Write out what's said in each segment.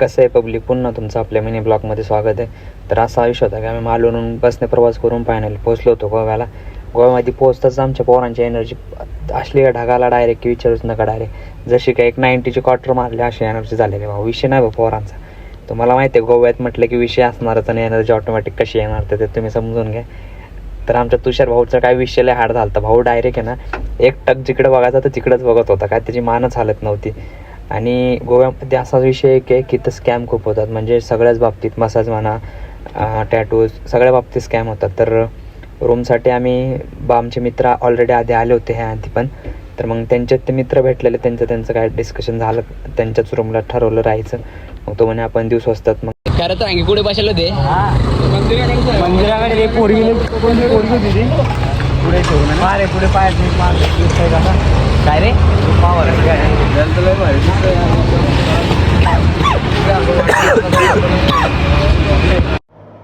कसं आहे पब्लिक, पुन्हा तुमचं आपल्या मिनी ब्लॉगमध्ये स्वागत आहे. तर असा आयुष्य होता की आम्ही मालवणून बसने प्रवास करून फायनली पोहोचलो होतो गोव्याला. गोव्यामध्ये पोहोचताच आमच्या पोरांची एनर्जी असली ढगाला डायरेक्ट, विचारूच नका. डायरेक्ट जशी काही एक 90ची क्वार्टर मारली अशी एनर्जी झालेली. भाऊ विषय नाही भाऊ पोरांचा. तुम्हाला माहिती आहे गोव्यात म्हटलं की विषय असणारच आणि एनर्जी ऑटोमॅटिक कशी येणार ते तुम्ही समजून घ्या. तर आमच्या तुषार भाऊचा काय विषय लय हार्ड झाला होता. भाऊ डायरेक्ट आहे ना, एक टक जिकडे बघायचा तर तिकडंच बघत होता, काय त्याची मानच हालत नव्हती. आणि गोव्यामध्ये असा विषय आहे की इथं स्कॅम खूप होतात, म्हणजे सगळ्याच बाबतीत, मसाज म्हणा, टॅटूज, सगळ्या बाबतीत स्कॅम होतात. तर रूमसाठी आम्ही आमचे मित्र ऑलरेडी आधी आले होते ह्या आधी पण. तर मग त्यांच्यात ते मित्र भेटलेले, त्यांचं काय डिस्कशन झालं, त्यांच्याच रूमला ठरवलं राहायचं. मग तो म्हणे आपण दिवस असतात. मग खरं तर आणखी कुठे बसलो ते मंदिराकडे पोरगी होती पुढे ठेवून पाय पुढे पाय काय रे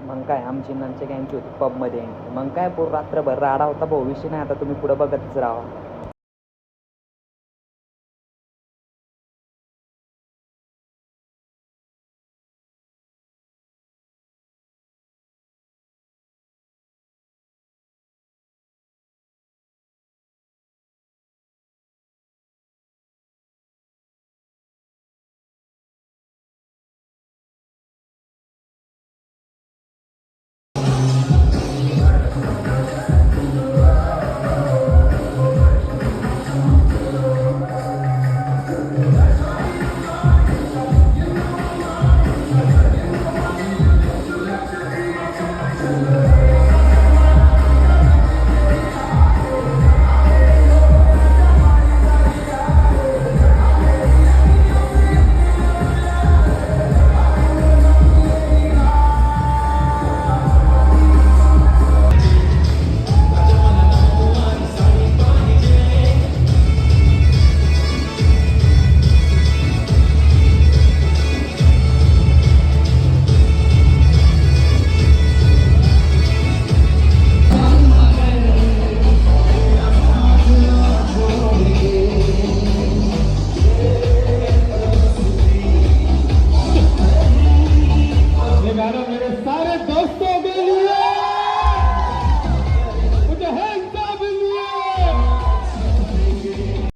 मग काय आमची नंचे गँगची होती पबमध्ये. मग काय रात्रभर राडा होता भाऊ, विषय नाही. आता तुम्ही पुढं बघतच राहा.